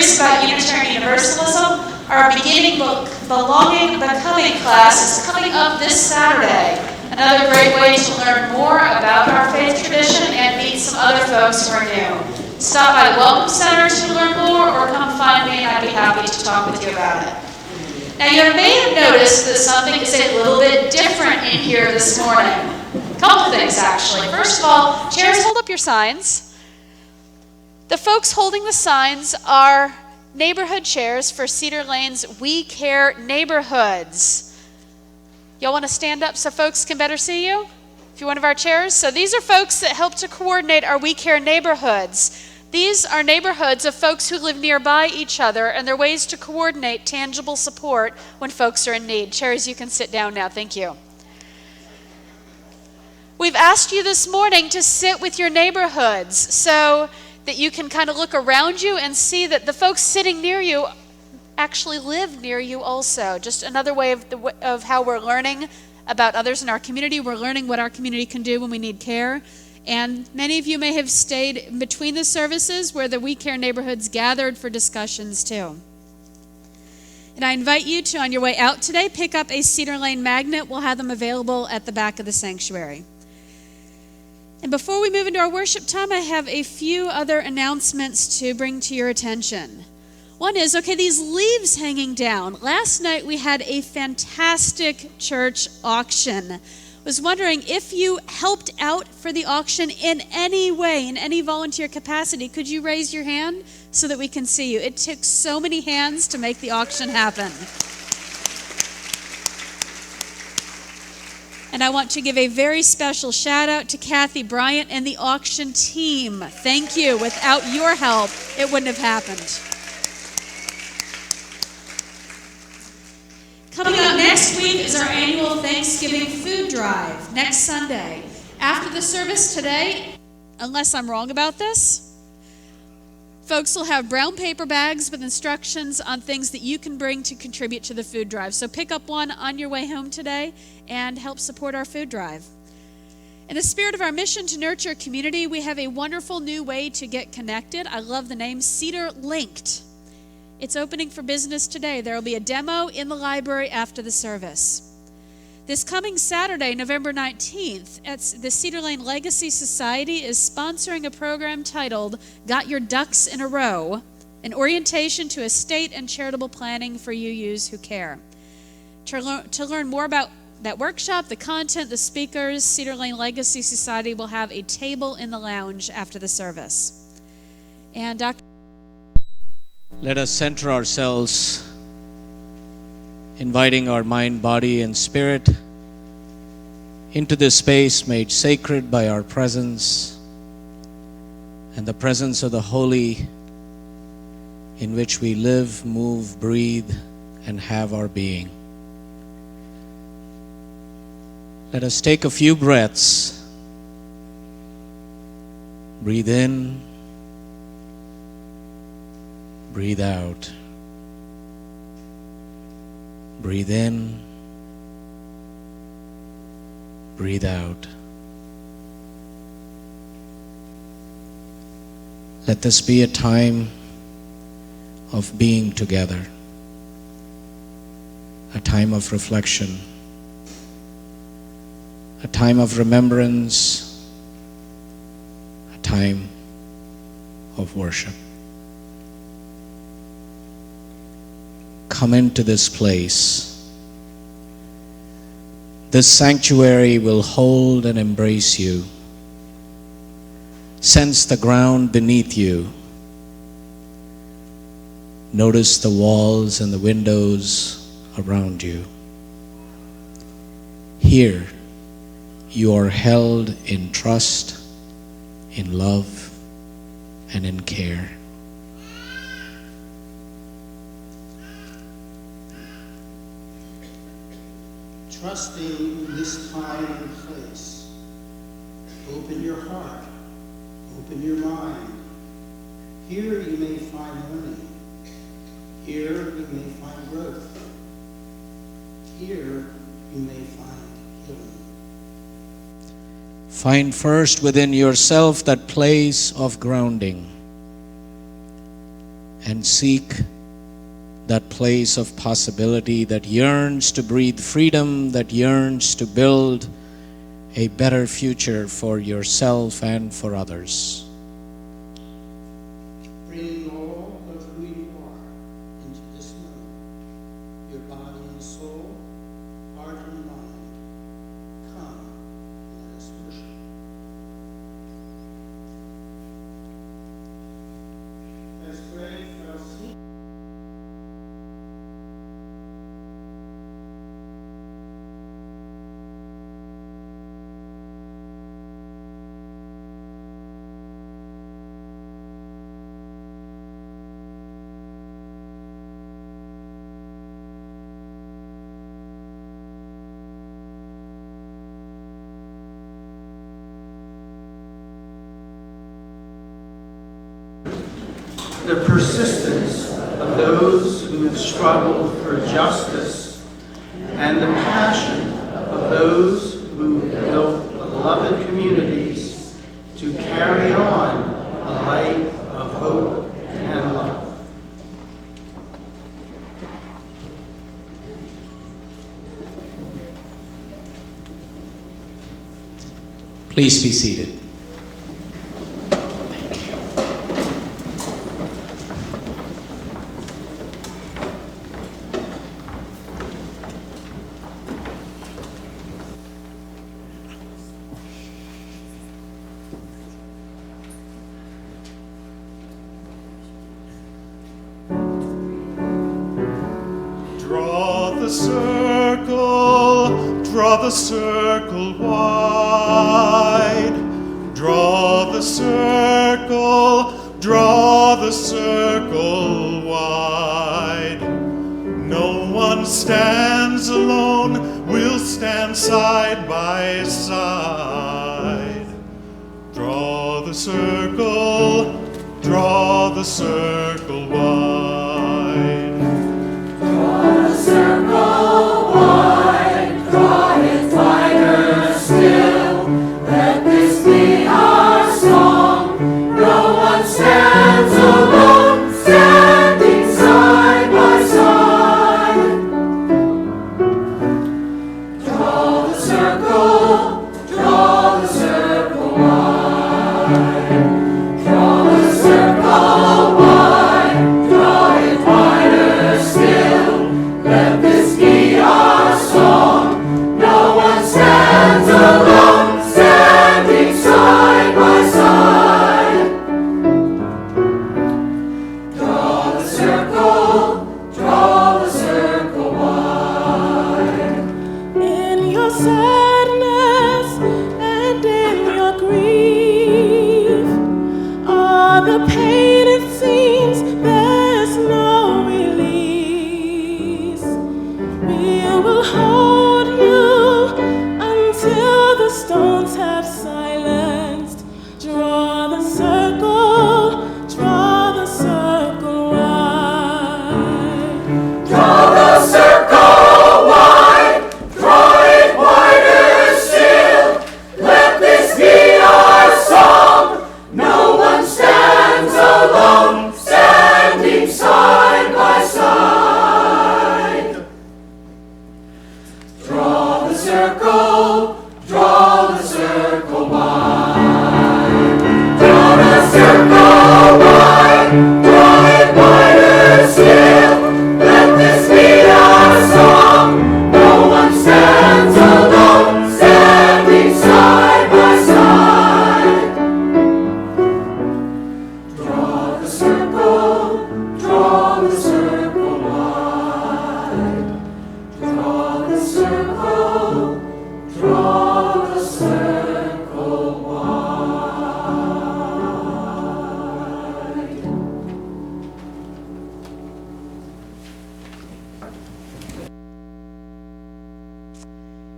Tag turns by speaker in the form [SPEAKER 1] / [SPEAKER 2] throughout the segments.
[SPEAKER 1] serious about Unitarian Universalism, our Beginning, Belonging, Becoming class is coming up this Saturday. Another great way to learn more about our faith tradition and meet some other folks who are new. Stop by the Welcome Center to learn more, or come find me and I'd be happy to talk with you about it. Now, you may have noticed that something is a little bit different in here this morning. A couple things, actually. First of all, chairs, hold up your signs. The folks holding the signs are neighborhood chairs for Cedar Lane's We Care neighborhoods. Y'all want to stand up so folks can better see you? If you're one of our chairs. So these are folks that help to coordinate our We Care neighborhoods. These are neighborhoods of folks who live nearby each other, and they're ways to coordinate tangible support when folks are in need. Chairs, you can sit down now. Thank you. We've asked you this morning to sit with your neighborhoods so that you can kind of look around you and see that the folks sitting near you actually live near you also. Just another way of how we're learning about others in our community. We're learning what our community can do when we need care. And many of you may have stayed in between the services where the We Care neighborhoods gathered for discussions too. And I invite you to, on your way out today, pick up a Cedar Lane magnet. We'll have them available at the back of the sanctuary. And before we move into our worship time, I have a few other announcements to bring to your attention. One is, these leaves hanging down. Last night we had a fantastic church auction. Was wondering if you helped out for the auction in any way, in any volunteer capacity. Could you raise your hand so that we can see you? It took so many hands to make the auction happen. And I want to give a very special shout out to Kathy Bryant and the auction team. Thank you. Without your help, it wouldn't have happened. Coming up next week is our annual Thanksgiving food drive, next Sunday. After the service today, unless I'm wrong about this, folks will have brown paper bags with instructions on things that you can bring to contribute to the food drive. So pick up one on your way home today and help support our food drive. In the spirit of our mission to nurture community, we have a wonderful new way to get connected. I love the name, Cedar Linked. It's opening for business today. There will be a demo in the library after the service. This coming Saturday, November 19th, the Cedar Lane Legacy Society is sponsoring a program titled Got Your Ducks in a Row, an orientation to estate and charitable planning for UUs who care. To learn more about that workshop, the content, the speakers, Cedar Lane Legacy Society will have a table in the lounge after the service. And Dr.
[SPEAKER 2] Let us center ourselves, inviting our mind, body, and spirit into this space made sacred by our presence and the presence of the Holy, in which we live, move, breathe, and have our being. Let us take a few breaths. Breathe in. Breathe out. Breathe in. Breathe out. Let this be a time of being together, a time of reflection, a time of remembrance, a time of worship. Come into this place. This sanctuary will hold and embrace you. Sense the ground beneath you. Notice the walls and the windows around you. Here, you are held in trust, in love, and in care.
[SPEAKER 3] Trusting this time and place, open your heart, open your mind. Here you may find learning. Here you may find growth. Here you may find healing.
[SPEAKER 2] Find first within yourself that place of grounding. and seek that place of possibility, that yearns to breathe freedom, that yearns to build a better future for yourself and for others.
[SPEAKER 3] Bringing all of who you are into this moment, your body and soul, heart and mind. Come, let us worship. As Greg fell asleep, the persistence of those who have struggled for justice, and the passion of those who built beloved communities to carry on a life of hope and love.
[SPEAKER 2] Please be seated.
[SPEAKER 4] Draw the circle wide. Draw the circle wide. No one stands alone, we'll stand side by side. Draw the circle wide.
[SPEAKER 5] Draw the circle wide, draw it wider still. Let this be our song. No one stands alone, standing side by side. Draw the circle wide. Draw the circle wide, draw it wider still. Let this be our song. No one stands alone, standing side by side. Draw the circle wide. In your sadness and in your grief, all the pain it seems there's no release. We will hold you until the stones have silenced. Draw the circle wide. Draw the circle wide, draw it wider still. Let this be our song. No one stands alone, standing side by side. Draw the circle wide. Draw the circle wide, draw it wider still. Let this be our song. No one stands alone, standing side by side. Draw the circle wide. Draw the circle wide.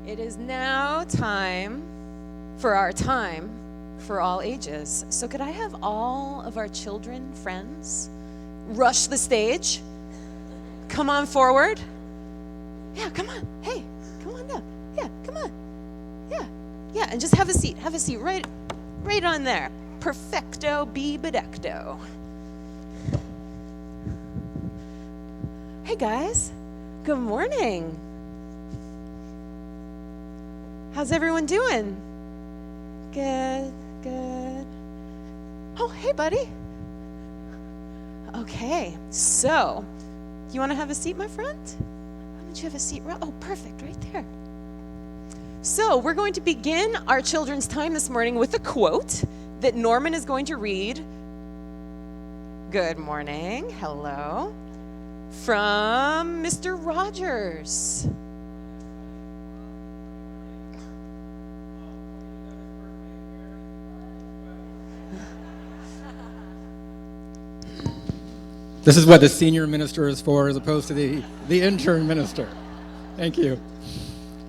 [SPEAKER 6] It is now time for our time for all ages. So could I have all of our children, friends, rush the stage? Come on forward. Yeah, come on. Hey, come on down. Yeah, come on. Yeah, and just have a seat. Have a seat right on there. Perfecto be bedecto. Hey guys, good morning. How's everyone doing? Good, good. Oh, hey buddy. Okay, so, you want to have a seat, my friend? Why don't you have a seat? Oh, perfect, right there. So, we're going to begin our children's time this morning with a quote that Norman is going to read. Good morning, hello. From Mr. Rogers.
[SPEAKER 7] This is what the senior minister is for as opposed to the intern minister. Thank you.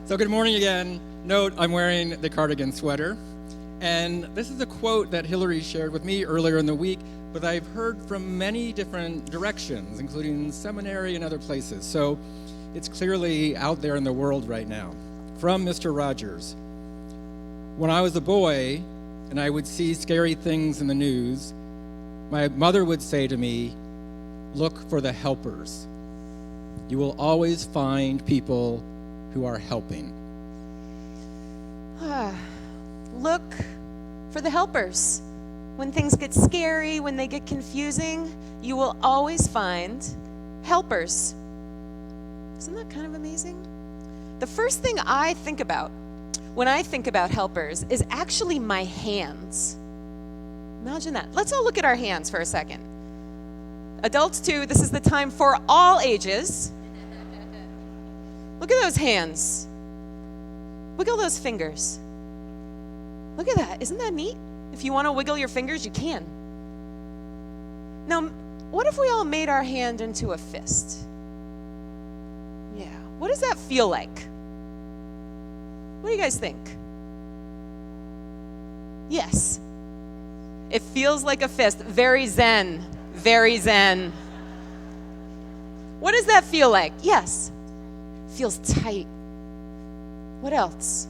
[SPEAKER 7] So good morning again. Note, I'm wearing the cardigan sweater. And this is a quote that Hillary shared with me earlier in the week, but I've heard from many different directions, including seminary and other places. So it's clearly out there in the world right now. From Mr. Rogers. When I was a boy and I would see scary things in the news, my mother would say to me, look for the helpers. You will always find people who are helping.
[SPEAKER 6] Look for the helpers. When things get scary, when they get confusing, you will always find helpers. Isn't that kind of amazing? The first thing I think about when I think about helpers is actually my hands. Imagine that. Let's all look at our hands for a second. Adults too, this is the time for all ages. Look at those hands. Look at all those fingers. Look at that. Isn't that neat? If you want to wiggle your fingers, you can. Now, what if we all made our hand into a fist? Yeah. What does that feel like? What do you guys think? Yes. It feels like a fist. Very zen. Very zen. What does that feel like? Yes. Feels tight. What else?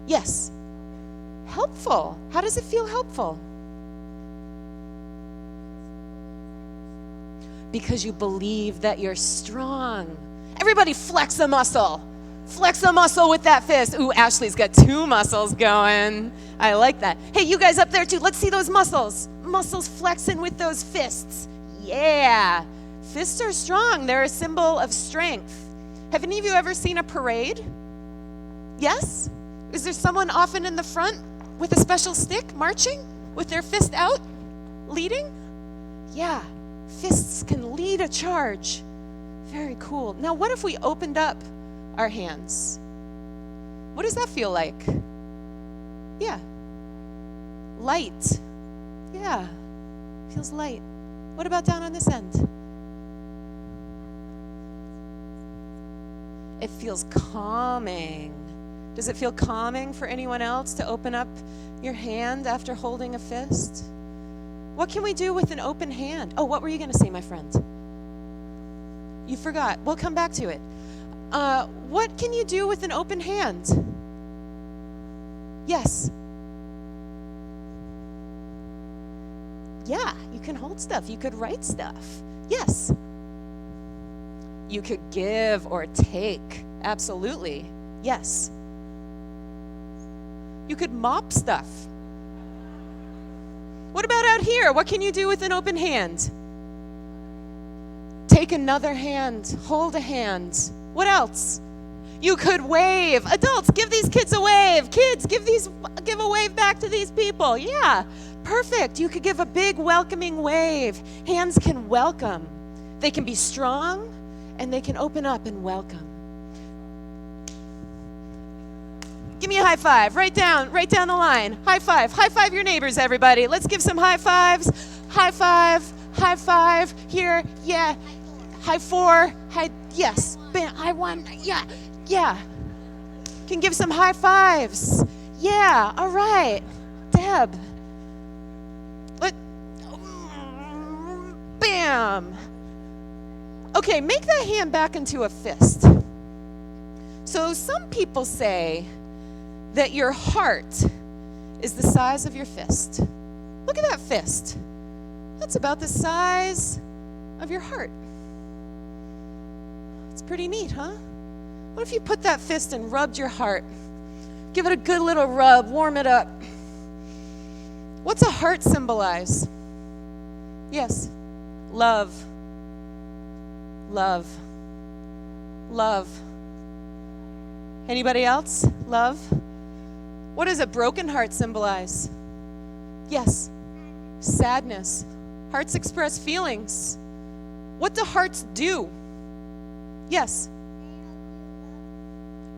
[SPEAKER 6] Yes. Helpful. How does it feel helpful? Because you believe that you're strong. Everybody flex a muscle. Flex a muscle with that fist. Ooh, Ashley's got 2 muscles going. I like that. Hey, you guys up there too. Let's see those muscles. Muscles flexing with those fists. Yeah. Fists are strong. They're a symbol of strength. Have any of you ever seen a parade? Yes? Is there someone often in the front with a special stick marching with their fist out, leading? Yeah. Fists can lead a charge. Very cool. Now, what if we opened up our hands? What does that feel like? Yeah. Light. Yeah. Feels light. What about down on this end? It feels calming. Does it feel calming for anyone else to open up your hand after holding a fist? What can we do with an open hand? Oh, what were you going to say, my friend? You forgot. We'll come back to it. What can you do with an open hand? Yes. Yeah, you can hold stuff. You could write stuff. Yes. You could give or take. Absolutely. Yes. You could mop stuff. What about out here? What can you do with an open hand? Take another hand. Hold a hand. What else? You could wave. Adults, give these kids a wave. Kids, give a wave back to these people. Yeah, perfect. You could give a big welcoming wave. Hands can welcome. They can be strong and they can open up and welcome. Give me a high five. Right down the line. High five. High five your neighbors, everybody. Let's give some high fives. High five. High five. Here. Yeah. High 4. High. Yes. Bam. High 1. Yeah. Yeah. Can give some high fives. Yeah. All right. Deb. Bam. Okay, make that hand back into a fist. So some people say that your heart is the size of your fist. Look at that fist. That's about the size of your heart. It's pretty neat, huh? What if you put that fist and rubbed your heart? Give it a good little rub, warm it up. What's a heart symbolize? Yes, love. Love. Love. Anybody else? Love. What does a broken heart symbolize? Yes, sadness. Hearts express feelings. What do hearts do? Yes.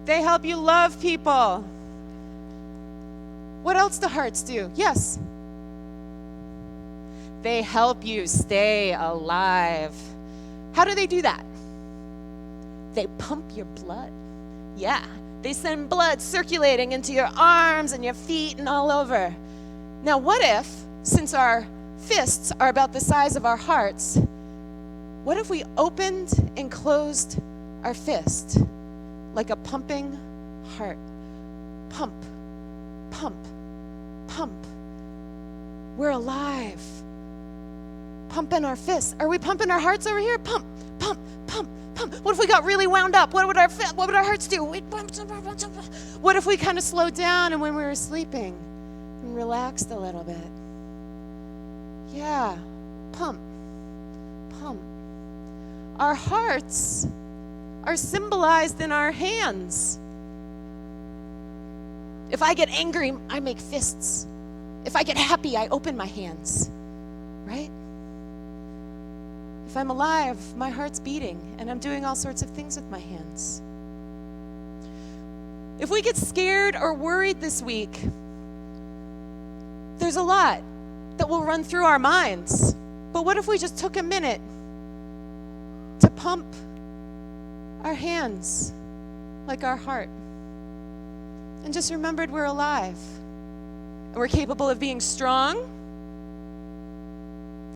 [SPEAKER 6] They help you love people. What else do hearts do? Yes. They help you stay alive. How do they do that? They pump your blood. Yeah, they send blood circulating into your arms and your feet and all over. Now, what if, since our fists are about the size of our hearts, what if we opened and closed our fist like a pumping heart? Pump, pump, pump. We're alive. Pumping our fists. Are we pumping our hearts over here? Pump, pump, pump, pump. What if we got really wound up? What would our hearts do? What if we kind of slowed down and when we were sleeping and relaxed a little bit? Yeah, pump, pump. Our hearts are symbolized in our hands. If I get angry, I make fists. If I get happy, I open my hands, right? If I'm alive, my heart's beating, and I'm doing all sorts of things with my hands. If we get scared or worried this week, there's a lot that will run through our minds. But what if we just took a minute to pump our hands like our heart and just remembered we're alive and we're capable of being strong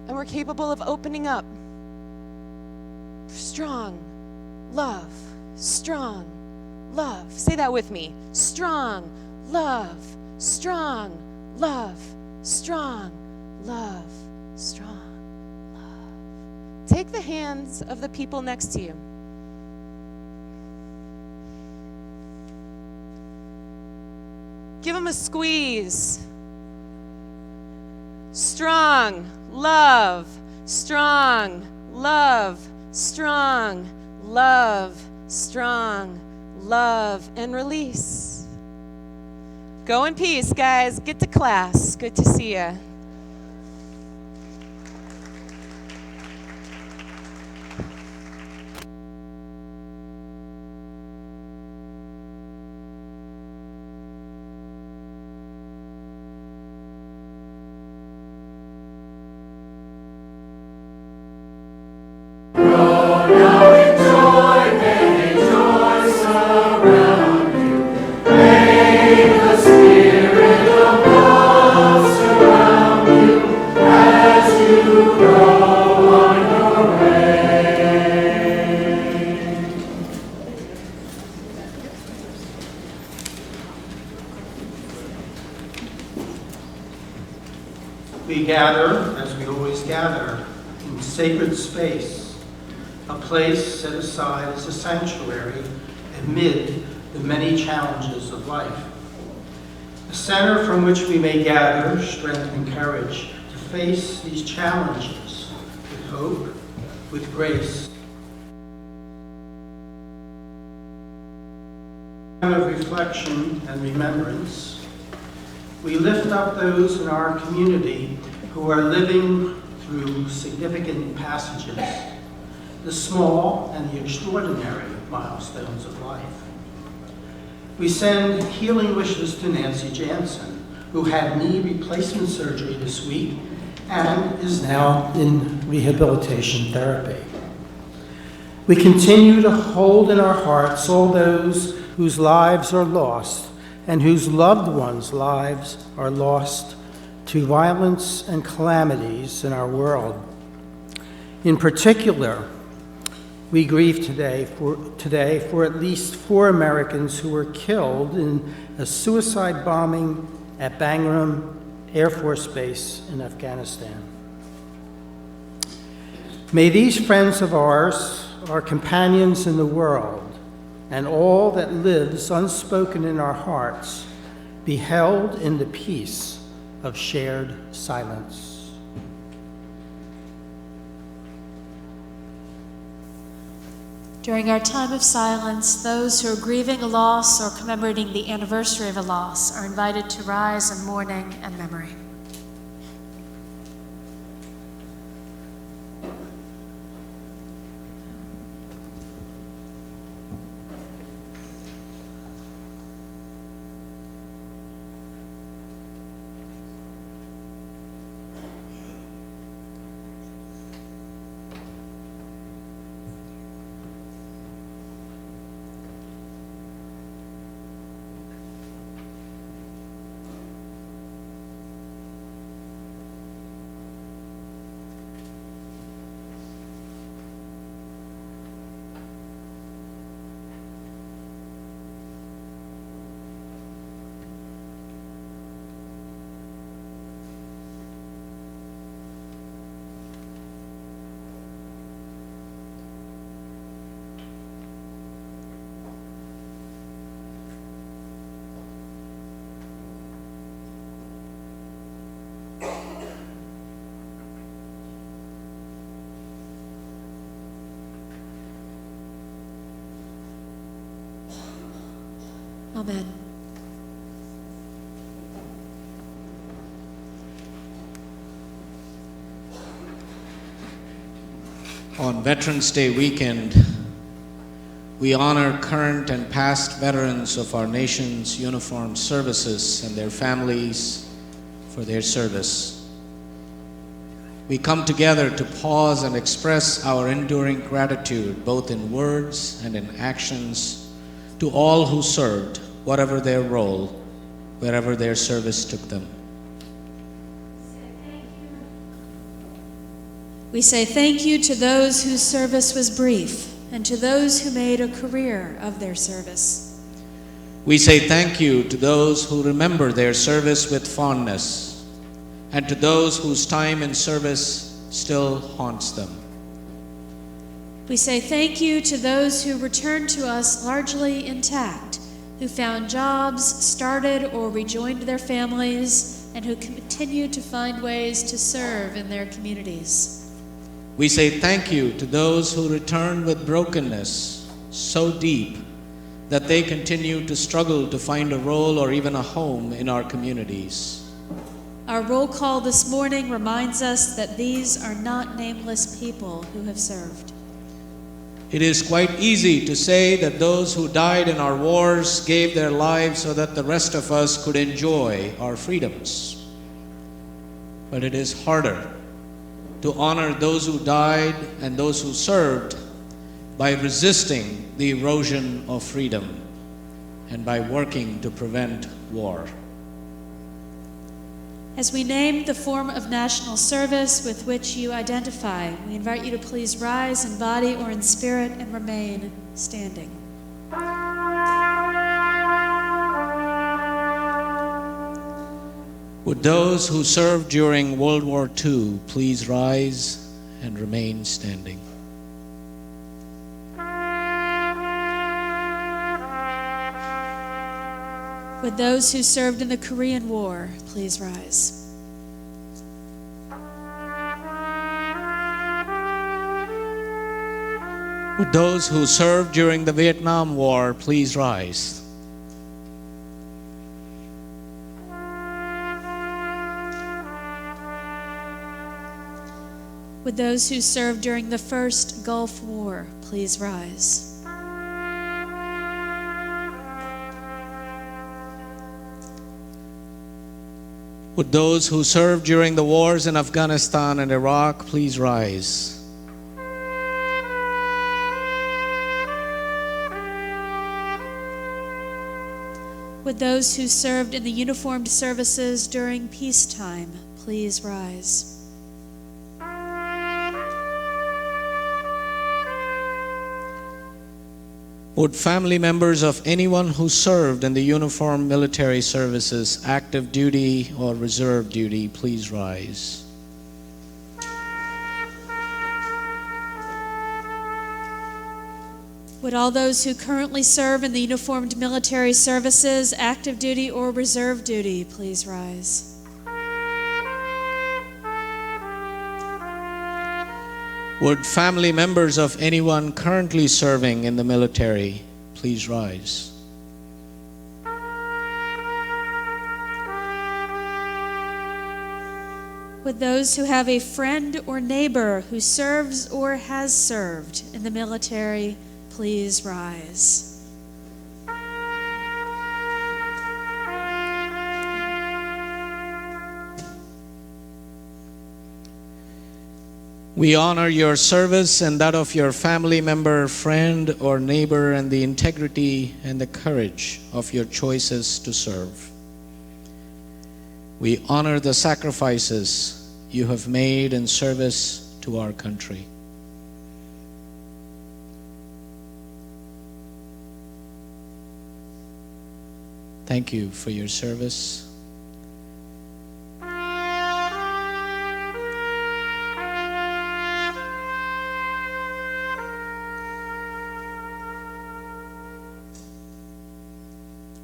[SPEAKER 6] and we're capable of opening up. Strong love, strong love. Say that with me. Strong love, strong love, strong love, strong love. Take the hands of the people next to you. Give them a squeeze. Strong love, strong love, strong love, strong love, and release. Go in peace, guys. Get to class. Good to see you.
[SPEAKER 3] We gather, as we always gather, in sacred space, a place set aside as a sanctuary amid the many challenges of life. A center from which we may gather strength and courage to face these challenges with hope, with grace. Time of reflection and remembrance, we lift up those in our community who are living through significant passages, the small and the extraordinary milestones of life. We send healing wishes to Nancy Jansen, who had knee replacement surgery this week and is now in rehabilitation therapy. We continue to hold in our hearts all those whose lives are lost and whose loved ones' lives are lost to violence and calamities in our world. In particular, we grieve today for at least 4 Americans who were killed in a suicide bombing at Bagram Air Force Base in Afghanistan. May these friends of ours our companions in the world, and all that lives unspoken in our hearts be held in the peace of shared silence.
[SPEAKER 8] During our time of silence, those who are grieving a loss or commemorating the anniversary of a loss are invited to rise in mourning and memory. Amen.
[SPEAKER 2] On Veterans Day weekend, we honor current and past veterans of our nation's uniformed services and their families for their service. We come together to pause and express our enduring gratitude, both in words and in actions, to all who served, whatever their role, wherever their service took them.
[SPEAKER 8] We say thank you to those whose service was brief and to those who made a career of their service.
[SPEAKER 2] We say thank you to those who remember their service with fondness and to those whose time in service still haunts them.
[SPEAKER 8] We say thank you to those who returned to us largely intact, who found jobs, started or rejoined their families, and who continue to find ways to serve in their communities.
[SPEAKER 2] We say thank you to those who returned with brokenness so deep that they continue to struggle to find a role or even a home in our communities.
[SPEAKER 8] Our roll call this morning reminds us that these are not nameless people who have served.
[SPEAKER 2] It is quite easy to say that those who died in our wars gave their lives so that the rest of us could enjoy our freedoms. But it is harder to honor those who died and those who served by resisting the erosion of freedom and by working to prevent war.
[SPEAKER 8] As we name the form of national service with which you identify, we invite you to please rise in body or in spirit and remain standing.
[SPEAKER 2] Would those who served during World War II please rise and remain standing?
[SPEAKER 8] Would those who served in the Korean War please rise?
[SPEAKER 2] Would those who served during the Vietnam War please rise?
[SPEAKER 8] Would those who served during the First Gulf War please rise?
[SPEAKER 2] Would those who served during the wars in Afghanistan and Iraq please rise?
[SPEAKER 8] Would those who served in the uniformed services during peacetime please rise?
[SPEAKER 2] Would family members of anyone who served in the uniformed military services, active duty or reserve duty, please rise?
[SPEAKER 8] Would all those who currently serve in the uniformed military services, active duty or reserve duty, please rise.
[SPEAKER 2] Would family members of anyone currently serving in the military please rise?
[SPEAKER 8] Would those who have a friend or neighbor who serves or has served in the military please rise?
[SPEAKER 2] We honor your service and that of your family member, friend, or neighbor, and the integrity and the courage of your choices to serve. We honor the sacrifices you have made in service to our country. Thank you for your service.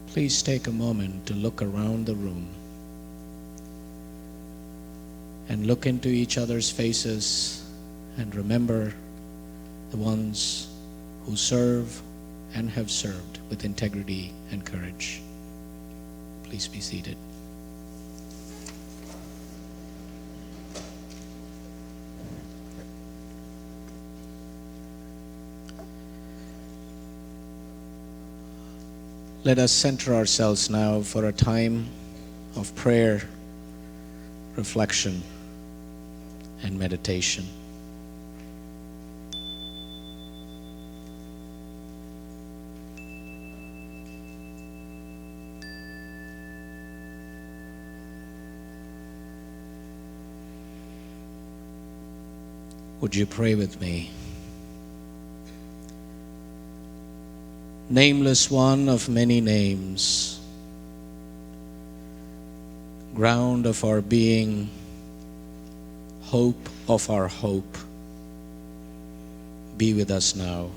[SPEAKER 2] Please take a moment to look around the room and look into each other's faces and remember the ones who serve and have served with integrity and courage. Please be seated. Let us center ourselves now for a time of prayer, reflection, and meditation. Would you pray with me? Nameless one of many names, ground of our being, hope of our hope, be with us now.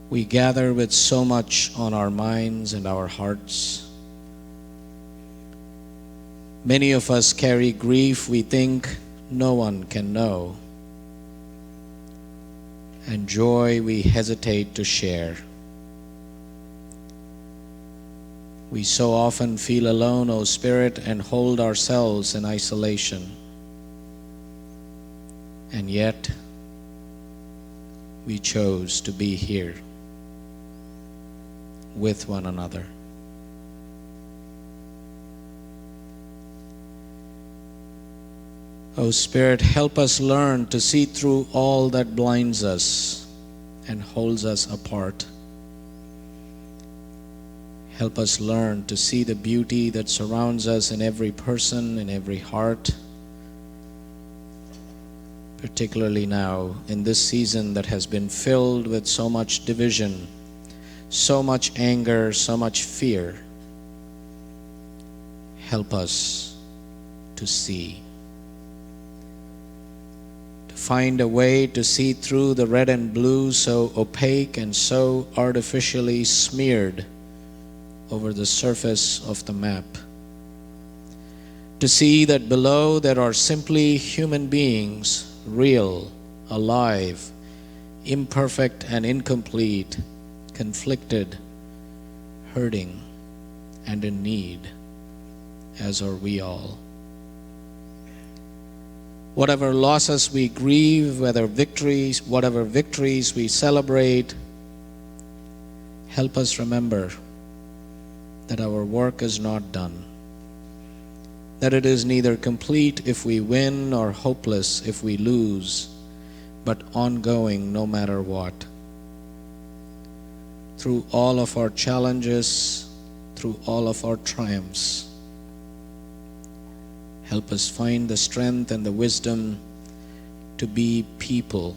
[SPEAKER 2] We gather with so much on our minds and our hearts. Many of us carry grief we think no one can know, and joy we hesitate to share. We so often feel alone, O Spirit, and hold ourselves in isolation. And yet, we chose to be here with one another. O Spirit, help us learn to see through all that blinds us and holds us apart. Help us learn to see the beauty that surrounds us in every person, in every heart, particularly now in this season that has been filled with so much division, so much anger, so much fear. Help us to see. Find a way to see through the red and blue so opaque and so artificially smeared over the surface of the map. To see that below there are simply human beings, real, alive, imperfect and incomplete, conflicted, hurting, and in need, as are we all. Whatever losses we grieve, whatever victories we celebrate, help us remember that our work is not done, that it is neither complete if we win nor hopeless if we lose, but ongoing no matter what. Through all of our challenges, through all of our triumphs, help us find the strength and the wisdom to be people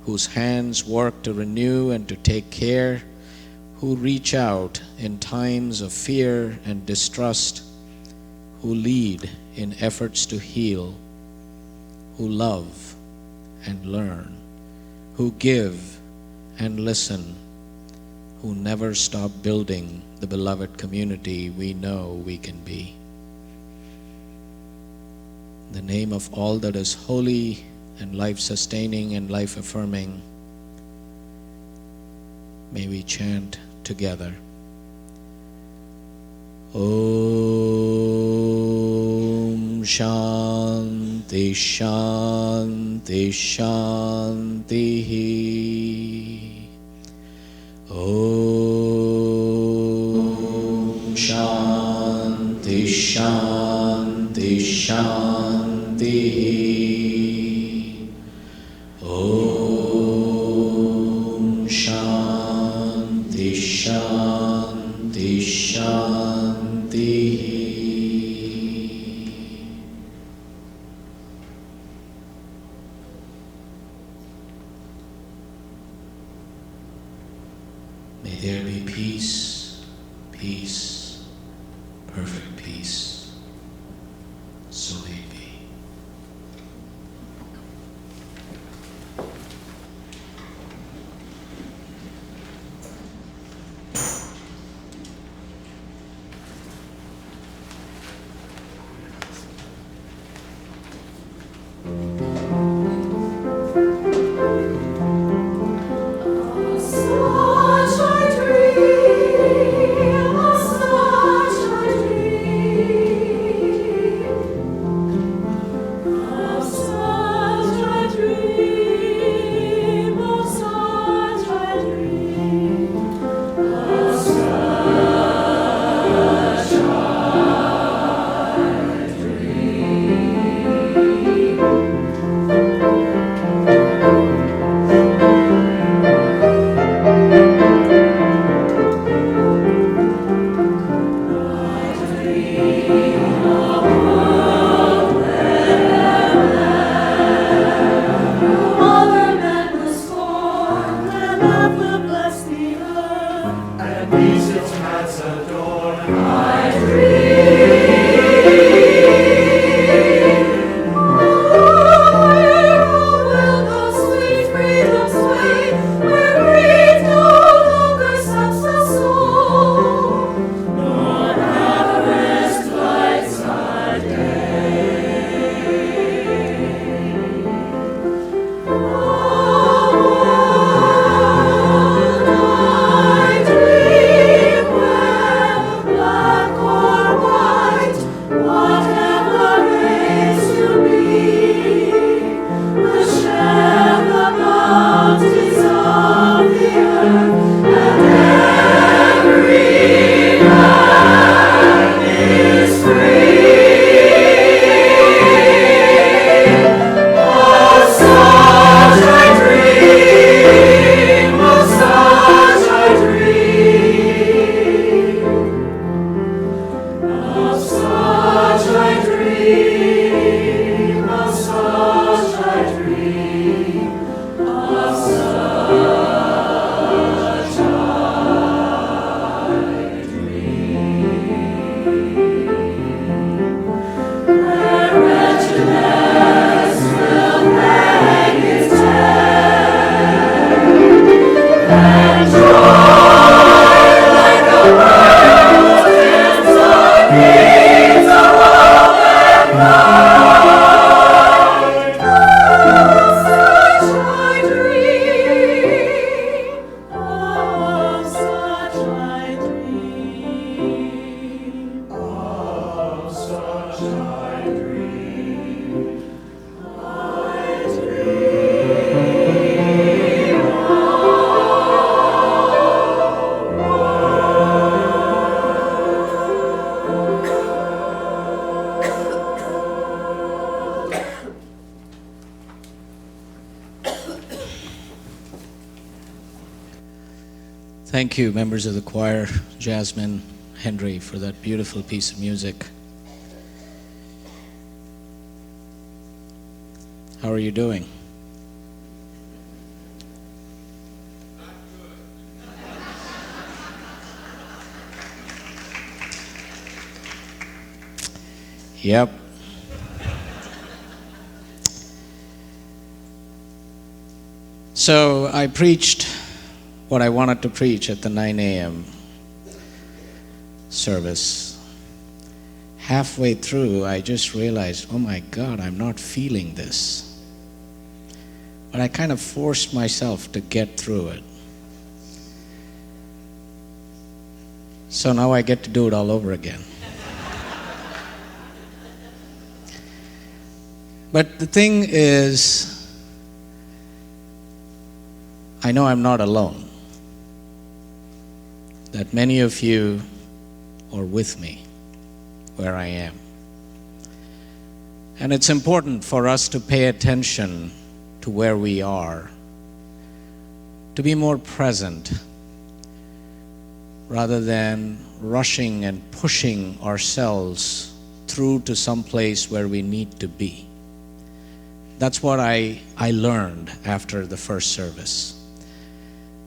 [SPEAKER 2] whose hands work to renew and to take care, who reach out in times of fear and distrust, who lead in efforts to heal, who love and learn. who give and listen, who never stop building the beloved community we know we can be. In the name of all that is holy and life-sustaining and life-affirming, may we chant together. Om Shanti Shanti Shanti. Om Shanti Shanti Shanti. Om Shanti Shanti Shanti. May there be peace, peace, perfect peace. So may it be.
[SPEAKER 5] Such a dream, such a dream, of such a dream, of such a dream, of such a Mother man was born, and love will bless the earth, and peace its paths adorn. I dream, where all will go sweet freedom's way, where grief no longer saps the soul, nor avarice lights the day. I dream where, black or white, whatever race you be, will share the bounties of the earth, and every man is free. Oh, such a dream, oh, such a dream, of such a dream, of such a dream, of such a dream, where wretchedness will hang its head, and joy like a bird stands on wings of open light. Oh, such a dream, oh, such a dream, oh, such a dream. I dream
[SPEAKER 2] Thank you, members of the choir, Jasmine, Henry, for that beautiful piece of music. How are you doing? Yep. So I preached what I wanted to preach at the 9 a.m. service. Halfway through, I just realized, oh my God, I'm not feeling this. But I kind of forced myself to get through it. So now I get to do it all over again. But the thing is, I know I'm not alone. That many of you are with me where I am. And it's important for us to pay attention to where we are, to be more present rather than rushing and pushing ourselves through to some place where we need to be. That's what I learned after the first service.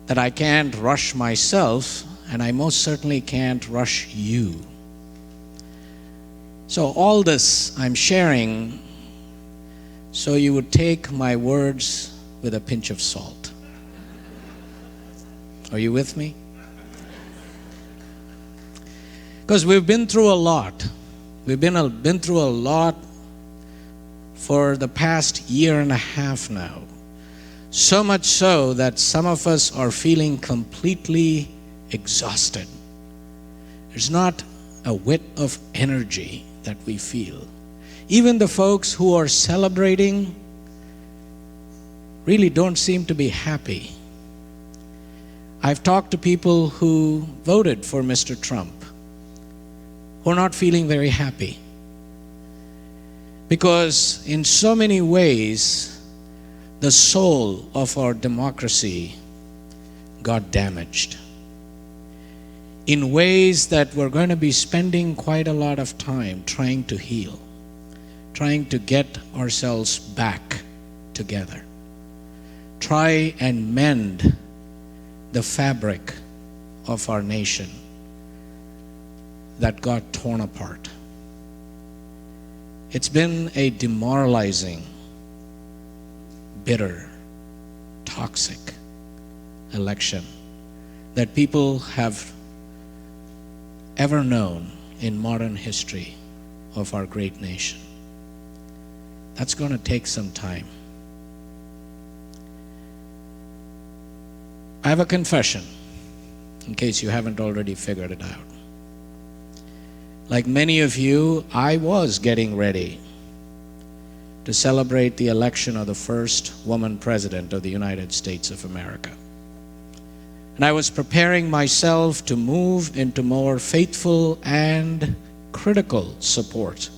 [SPEAKER 2] That I can't rush myself, and I most certainly can't rush you. So all this I'm sharing so you would take my words with a pinch of salt. Are you with me? Because we've been through a lot. We've been through a lot for the past year and a half now. So much so that some of us are feeling completely exhausted. There's not a whit of energy that we feel. Even the folks who are celebrating really don't seem to be happy. I've talked to people who voted for Mr. Trump who are not feeling very happy. Because in so many ways, the soul of our democracy got damaged. In ways that we're going to be spending quite a lot of time trying to heal, trying to get ourselves back together. Try and mend the fabric of our nation that got torn apart. It's been a demoralizing, bitter, toxic election that people have ever known in modern history of our great nation. That's going to take some time. I have a confession, in case you haven't already figured it out. Like many of you, I was getting ready to celebrate the election of the first woman president of the United States of America. And I was preparing myself to move into more faithful and critical support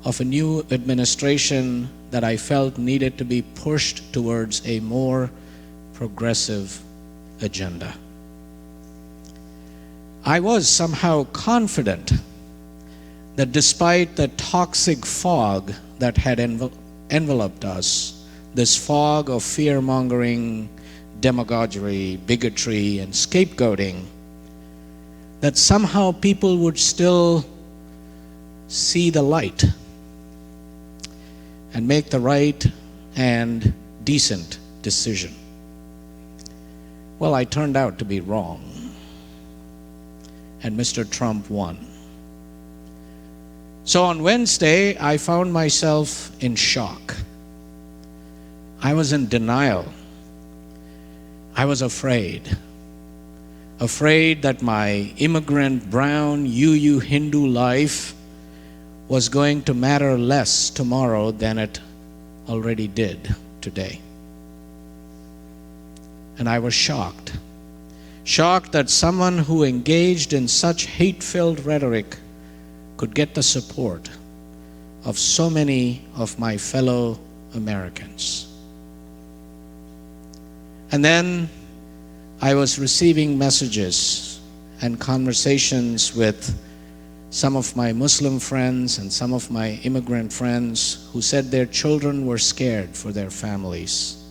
[SPEAKER 2] of a new administration that I felt needed to be pushed towards a more progressive agenda. I was somehow confident that despite the toxic fog that had enveloped us, this fog of fear-mongering, demagoguery, bigotry, and scapegoating, that somehow people would still see the light and make the right and decent decision. Well, I turned out to be wrong, and Mr. Trump won. So on Wednesday, I found myself in shock. I was in denial. I was afraid that my immigrant, brown, UU Hindu life was going to matter less tomorrow than it already did today. And I was shocked. Shocked that someone who engaged in such hate-filled rhetoric could get the support of so many of my fellow Americans. And then I was receiving messages and conversations with some of my Muslim friends and some of my immigrant friends who said their children were scared for their families.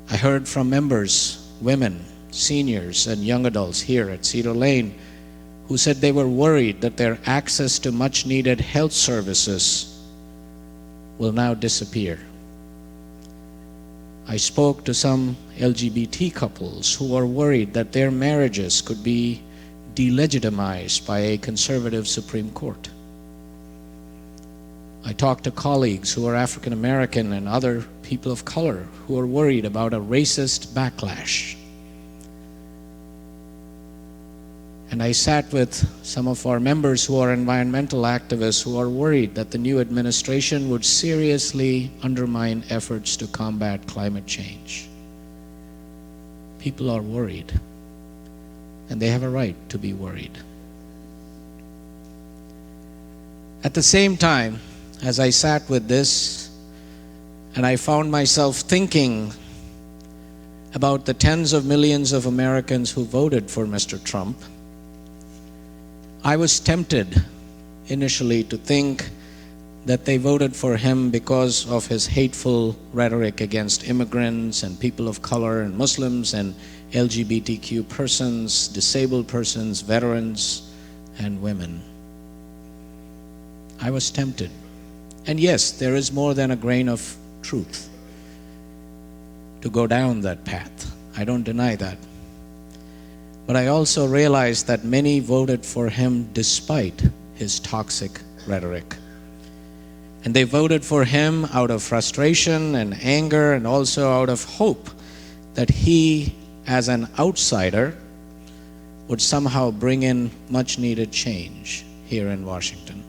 [SPEAKER 2] I heard from members, women, seniors, and young adults here at Cedar Lane who said they were worried that their access to much-needed health services will now disappear. I spoke to some LGBT couples who are worried that their marriages could be delegitimized by a conservative Supreme Court. I talked to colleagues who are African American and other people of color who are worried about a racist backlash. And I sat with some of our members who are environmental activists who are worried that the new administration would seriously undermine efforts to combat climate change. People are worried, and they have a right to be worried. At the same time, as I sat with this, and I found myself thinking about the tens of millions of Americans who voted for Mr. Trump, I was tempted initially to think that they voted for him because of his hateful rhetoric against immigrants and people of color and Muslims and LGBTQ persons, disabled persons, veterans, and women. I was tempted. And yes, there is more than a grain of truth to go down that path. I don't deny that. But I also realized that many voted for him despite his toxic rhetoric. And they voted for him out of frustration and anger and also out of hope that he, as an outsider, would somehow bring in much needed change here in Washington.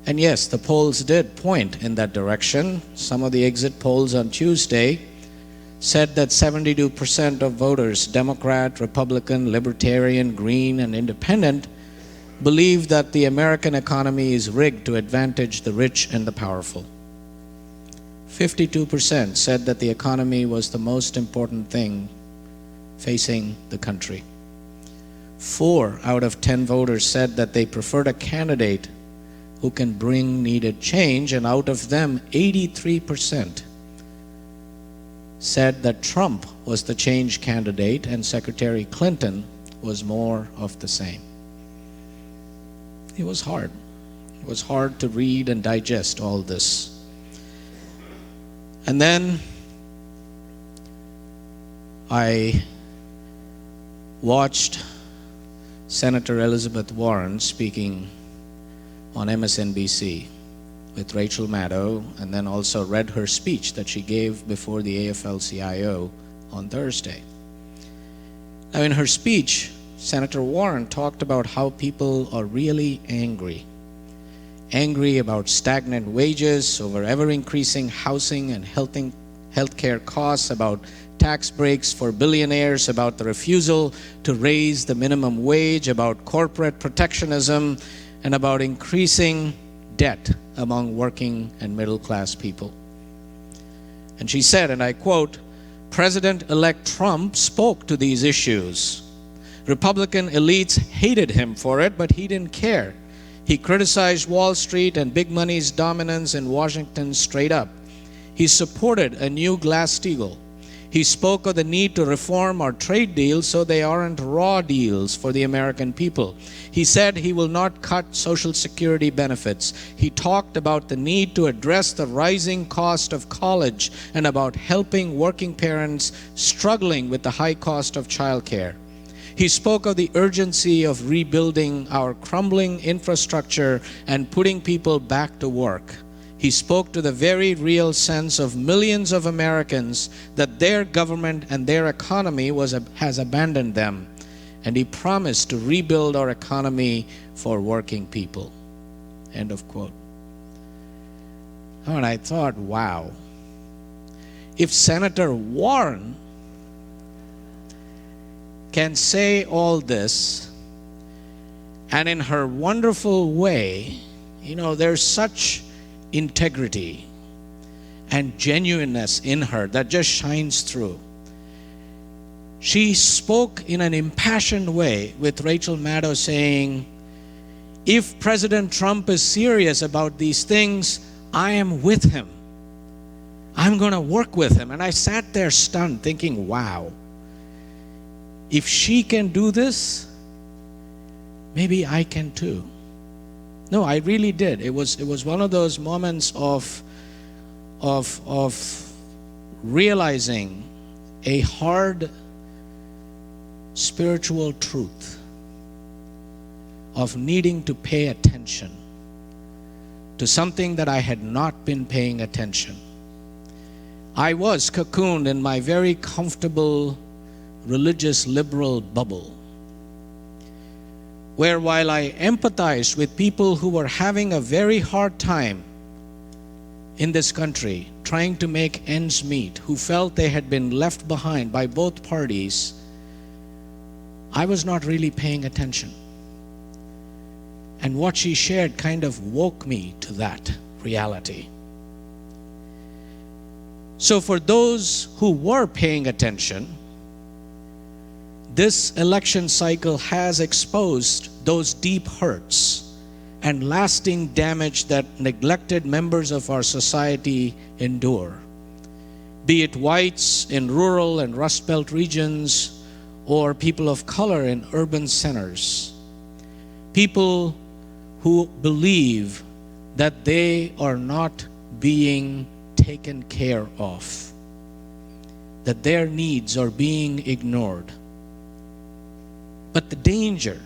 [SPEAKER 2] And yes, the polls did point in that direction. Some of the exit polls on Tuesday said that 72% of voters, Democrat, Republican, Libertarian, Green, and Independent, believe that the American economy is rigged to advantage the rich and the powerful. 52% said that the economy was the most important thing facing the country. 4 out of 10 voters said that they preferred a candidate who can bring needed change, and out of them, 83% said that Trump was the change candidate and Secretary Clinton was more of the same. It was hard. It was hard to read and digest all this. And then I watched Senator Elizabeth Warren speaking on MSNBC with Rachel Maddow, and then also read her speech that she gave before the AFL-CIO on Thursday. Now, in her speech, Senator Warren talked about how people are really angry about stagnant wages, over ever-increasing housing and healthcare costs, about tax breaks for billionaires, about the refusal to raise the minimum wage, about corporate protectionism, and about increasing debt among working and middle-class people. And she said, and I quote, "President-elect Trump spoke to these issues. Republican elites hated him for it, but he didn't care. He criticized Wall Street and big money's dominance in Washington straight up. He supported a new Glass-Steagall. He spoke of the need to reform our trade deals so they aren't raw deals for the American people. He said he will not cut Social Security benefits. He talked about the need to address the rising cost of college and about helping working parents struggling with the high cost of childcare. He spoke of the urgency of rebuilding our crumbling infrastructure and putting people back to work. He spoke to the very real sense of millions of Americans that their government and their economy has abandoned them. And he promised to rebuild our economy for working people." End of quote. Oh, and I thought, wow. If Senator Warren can say all this, and in her wonderful way, there's such integrity and genuineness in her that just shines through. She spoke in an impassioned way with Rachel Maddow saying, if President Trump is serious about these things, I am with him. I'm going to work with him. And I sat there stunned thinking, wow, if she can do this, maybe I can too. No, I really did. It was one of those moments of realizing a hard spiritual truth of needing to pay attention to something that I had not been paying attention. I was cocooned in my very comfortable religious liberal bubble, where while I empathized with people who were having a very hard time in this country, trying to make ends meet, who felt they had been left behind by both parties, I was not really paying attention. And what she shared kind of woke me to that reality. So for those who were paying attention, this election cycle has exposed those deep hurts and lasting damage that neglected members of our society endure, be it whites in rural and Rust Belt regions or people of color in urban centers, people who believe that they are not being taken care of, that their needs are being ignored. But the danger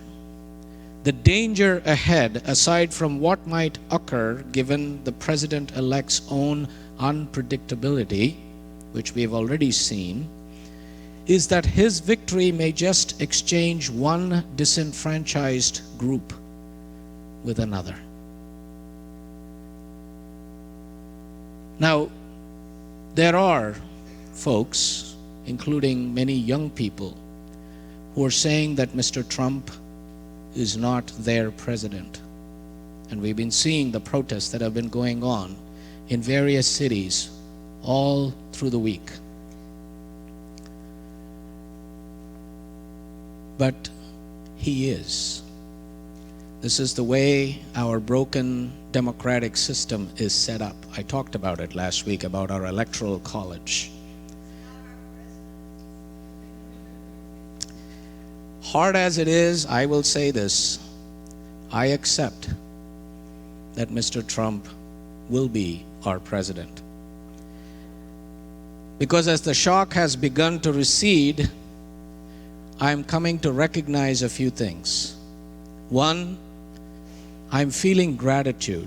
[SPEAKER 2] ahead, aside from what might occur given the president-elect's own unpredictability, which we have already seen, is that his victory may just exchange one disenfranchised group with another. Now, there are folks, including many young people, who are saying that Mr. Trump is not their president. And we've been seeing the protests that have been going on in various cities all through the week. But he is. This is the way our broken democratic system is set up. I talked about it last week, about our electoral college. Hard as it is, I will say this: I accept that Mr. Trump will be our president. Because as the shock has begun to recede, I'm coming to recognize a few things. One, I'm feeling gratitude.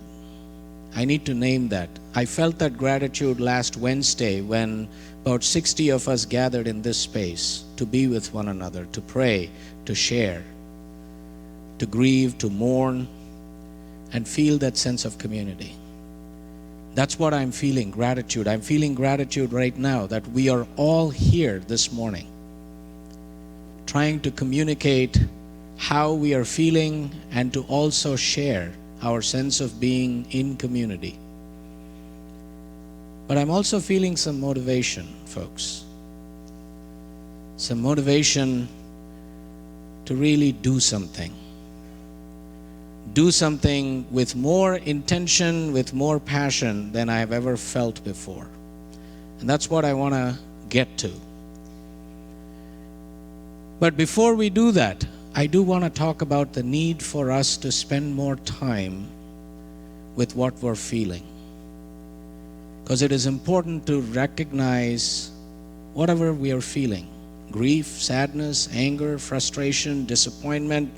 [SPEAKER 2] I need to name that. I felt that gratitude last Wednesday when about 60 of us gathered in this space to be with one another, to pray, to share, to grieve, to mourn, and feel that sense of community. That's what I'm feeling, gratitude. I'm feeling gratitude right now that we are all here this morning, trying to communicate how we are feeling and to also share our sense of being in community. But I'm also feeling some motivation, folks. Some motivation to really do something. Do something with more intention, with more passion than I've ever felt before. And that's what I want to get to. But before we do that, I do want to talk about the need for us to spend more time with what we're feeling. Because it is important to recognize whatever we are feeling. Grief, sadness, anger, frustration, disappointment,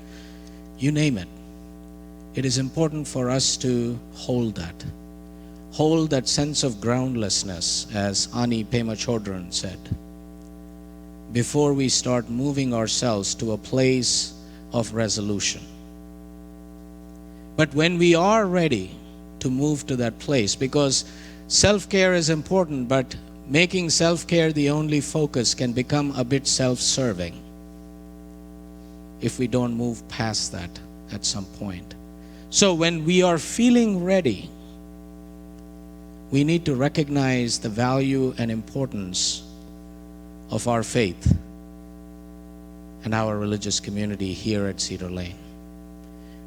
[SPEAKER 2] you name it. It is important for us to hold that. Hold that sense of groundlessness, as Ani Pema Chodron said, before we start moving ourselves to a place of resolution. But when we are ready to move to that place, because self-care is important, but making self-care the only focus can become a bit self-serving if we don't move past that at some point. So when we are feeling ready, we need to recognize the value and importance of our faith and our religious community here at Cedar Lane.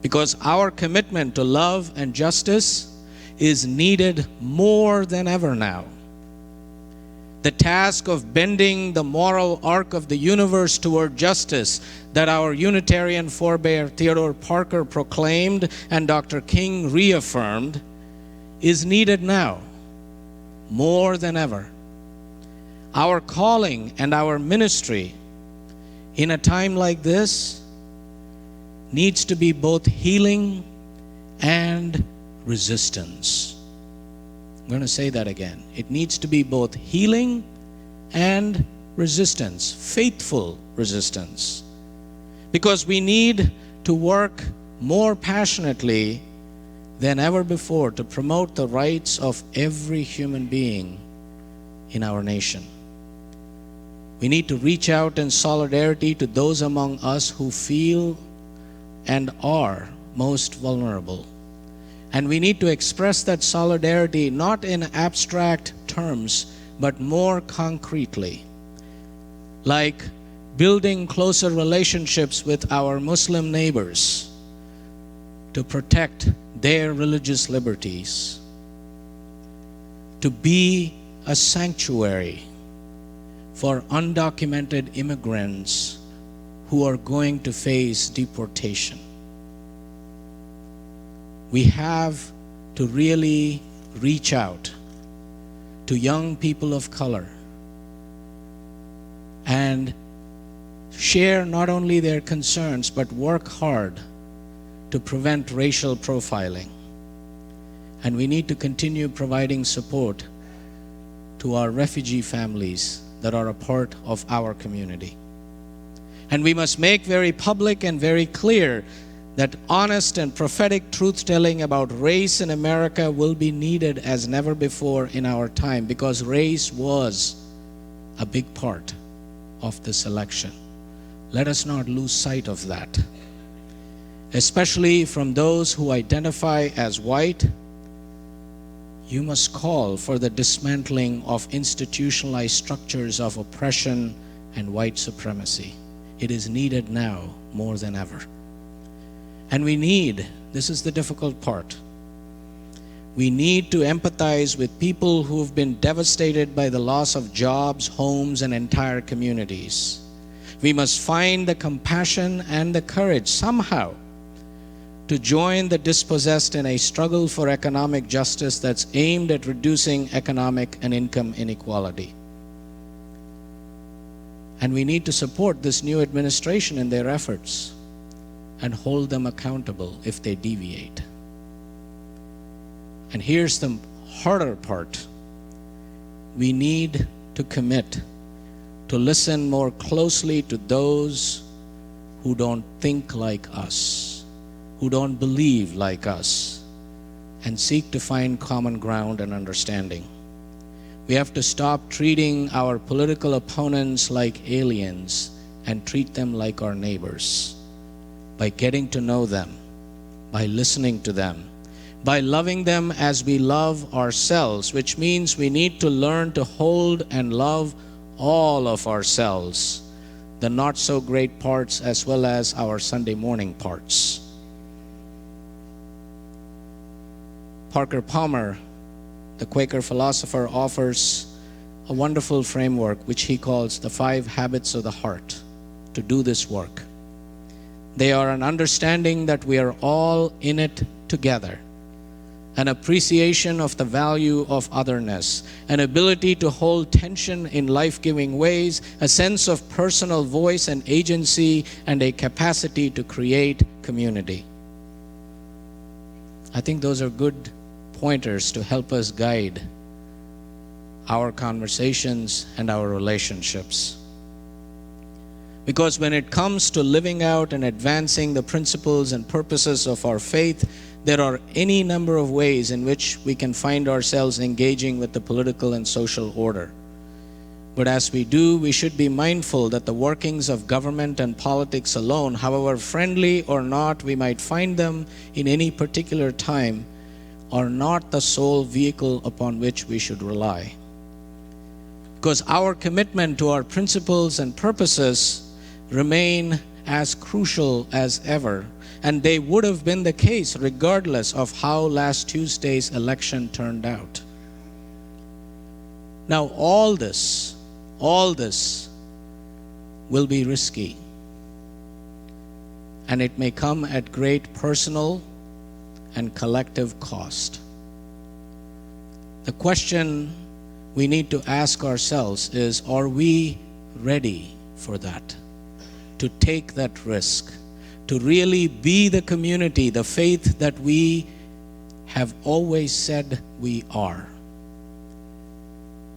[SPEAKER 2] Because our commitment to love and justice is needed more than ever now. The task of bending the moral arc of the universe toward justice that our Unitarian forebear Theodore Parker proclaimed and Dr. King reaffirmed is needed now more than ever. Our calling and our ministry in a time like this needs to be both healing and resistance. I'm going to say that again. It needs to be both healing and resistance, faithful resistance. Because we need to work more passionately than ever before to promote the rights of every human being in our nation. We need to reach out in solidarity to those among us who feel and are most vulnerable. And we need to express that solidarity not in abstract terms, but more concretely, like building closer relationships with our Muslim neighbors to protect their religious liberties, to be a sanctuary for undocumented immigrants who are going to face deportation. We have to really reach out to young people of color and share not only their concerns, but work hard to prevent racial profiling. And we need to continue providing support to our refugee families that are a part of our community. And we must make very public and very clear that honest and prophetic truth-telling about race in America will be needed as never before in our time, because race was a big part of this election. Let us not lose sight of that, especially from those who identify as white. You must call for the dismantling of institutionalized structures of oppression and white supremacy. It is needed now more than ever. And we need, this is the difficult part, we need to empathize with people who've been devastated by the loss of jobs, homes, and entire communities. We must find the compassion and the courage somehow to join the dispossessed in a struggle for economic justice that's aimed at reducing economic and income inequality. And we need to support this new administration in their efforts and hold them accountable if they deviate. And here's the harder part. We need to commit to listen more closely to those who don't think like us, who don't believe like us, and seek to find common ground and understanding. We have to stop treating our political opponents like aliens and treat them like our neighbors, by getting to know them, by listening to them, by loving them as we love ourselves, which means we need to learn to hold and love all of ourselves, the not so great parts as well as our Sunday morning parts. Parker Palmer, the Quaker philosopher, offers a wonderful framework which he calls the 5 habits of the heart to do this work. They are an understanding that we are all in it together, an appreciation of the value of otherness, an ability to hold tension in life-giving ways, a sense of personal voice and agency, and a capacity to create community. I think those are good pointers to help us guide our conversations and our relationships. Because when it comes to living out and advancing the principles and purposes of our faith, there are any number of ways in which we can find ourselves engaging with the political and social order. But as we do, we should be mindful that the workings of government and politics alone, however friendly or not we might find them in any particular time, are not the sole vehicle upon which we should rely. Because our commitment to our principles and purposes remain as crucial as ever, and they would have been the case regardless of how last Tuesday's election turned out. Now, all this will be risky, and it may come at great personal and collective cost. The question we need to ask ourselves is, are we ready for that? To take that risk, to really be the community, the faith that we have always said we are.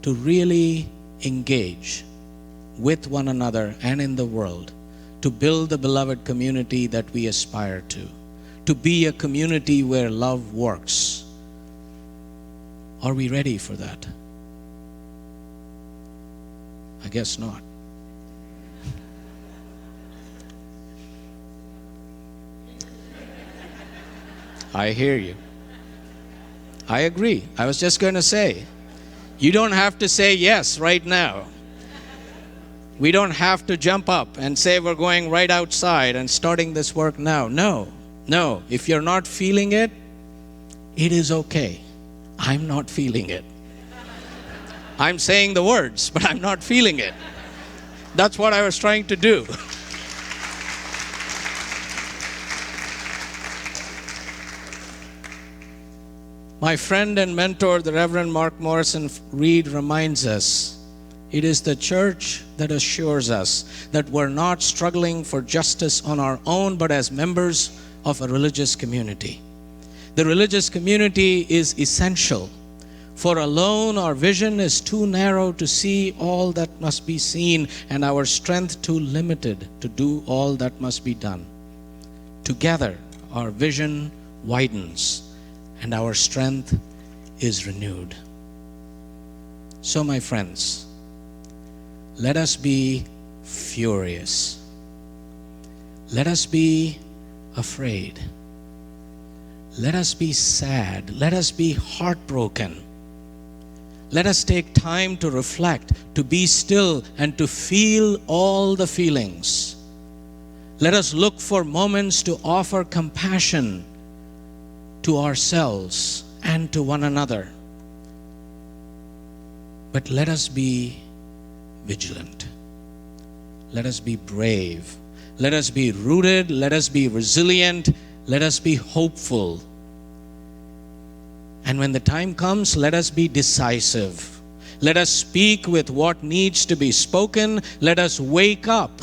[SPEAKER 2] To really engage with one another and in the world, to build the beloved community that we aspire to be a community where love works. Are we ready for that? I guess not. I hear you. I agree. I was just going to say, you don't have to say yes right now. We don't have to jump up and say we're going right outside and starting this work now. No. If you're not feeling it, it is okay. I'm not feeling it. I'm saying the words, but I'm not feeling it. That's what I was trying to do. My friend and mentor, the Reverend Mark Morrison Reed, reminds us, it is the church that assures us that we're not struggling for justice on our own, but as members of a religious community. The religious community is essential, for alone our vision is too narrow to see all that must be seen, and our strength too limited to do all that must be done. Together, our vision widens, and our strength is renewed. So, my friends, let us be furious. Let us be afraid. Let us be sad. Let us be heartbroken. Let us take time to reflect, to be still, and to feel all the feelings. Let us look for moments to offer compassion to ourselves and to one another. But let us be vigilant. Let us be brave. Let us be rooted. Let us be resilient. Let us be hopeful. And when the time comes, let us be decisive. Let us speak with what needs to be spoken. Let us wake up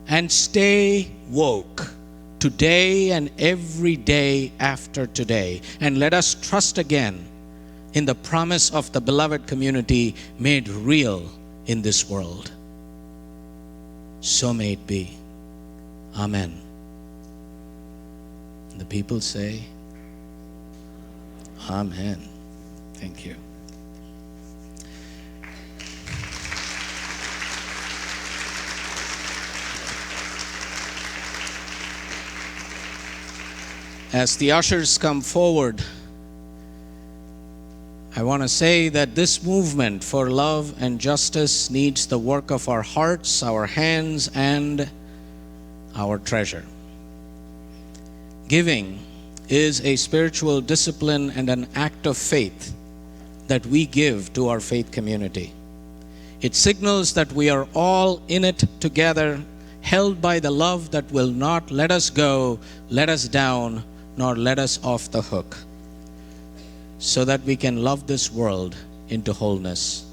[SPEAKER 2] and stay woke today and every day after today. And let us trust again in the promise of the beloved community made real in this world. So may it be. Amen. The people say, Amen. Thank you. As the ushers come forward, I want to say that this movement for love and justice needs the work of our hearts, our hands, and our treasure. Giving is a spiritual discipline and an act of faith that we give to our faith community. It signals that we are all in it together, held by the love that will not let us go, let us down, nor let us off the hook, so that we can love this world into wholeness.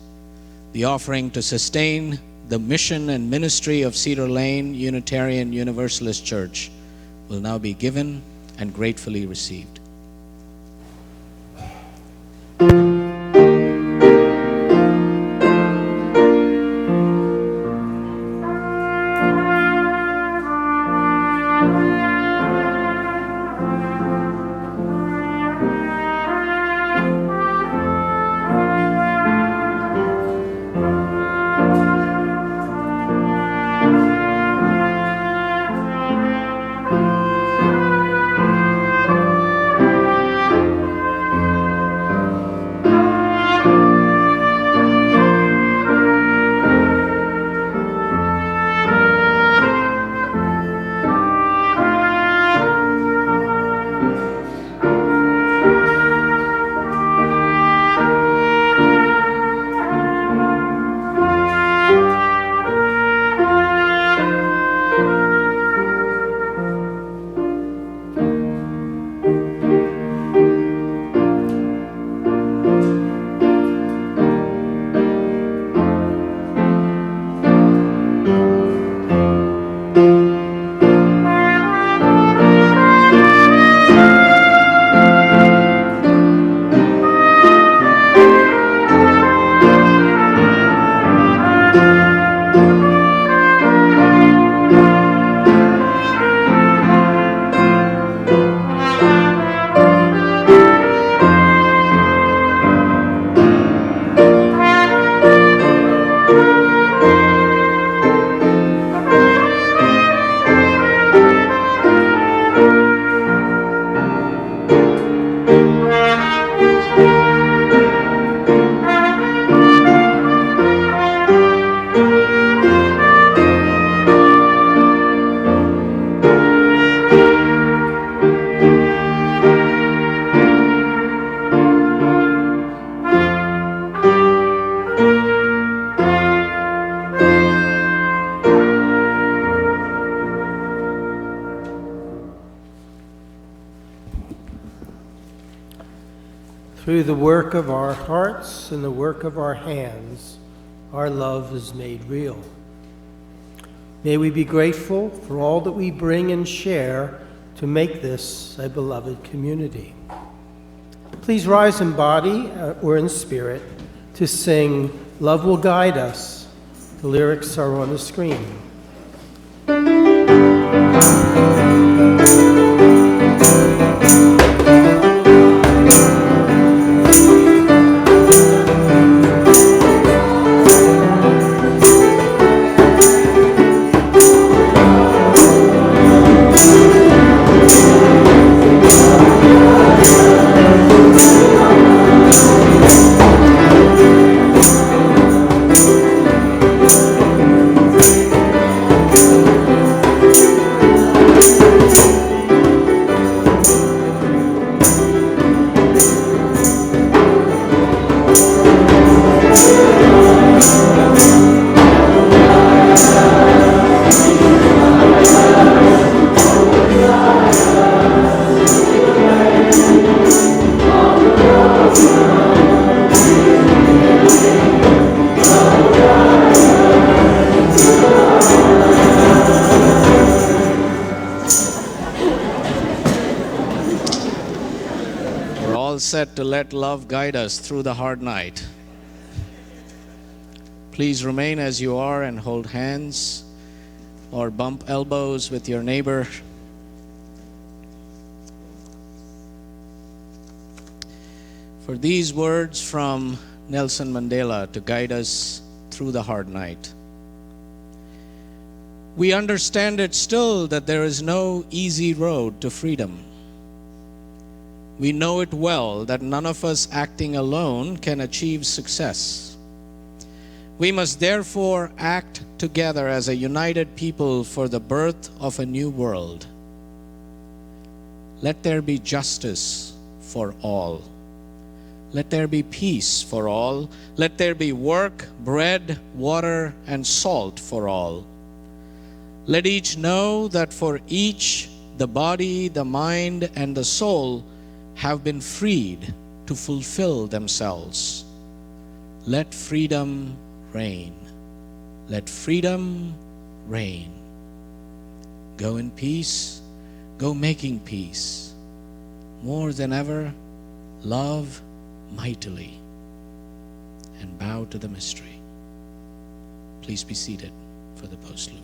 [SPEAKER 2] The offering to sustain the mission and ministry of Cedar Lane Unitarian Universalist Church will now be given and gratefully received.
[SPEAKER 3] Through the work of our hearts and the work of our hands, our love is made real. May we be grateful for all that we bring and share to make this a beloved community. Please rise in body or in spirit to sing "Love Will Guide Us." The lyrics are on the screen.
[SPEAKER 2] Set to let love guide us through the hard night. Please remain as you are and hold hands or bump elbows with your neighbor. For these words from Nelson Mandela to guide us through the hard night. We understand it still that there is no easy road to freedom. We know it well that none of us acting alone can achieve success. We must therefore act together as a united people for the birth of a new world. Let there be justice for all. Let there be peace for all. Let there be work, bread, water, and salt for all. Let each know that for each, the body, the mind, and the soul have been freed to fulfill themselves. Let freedom reign. Let freedom reign. Go in peace. Go making peace. More than ever, love mightily and bow to the mystery. Please be seated for the postlude.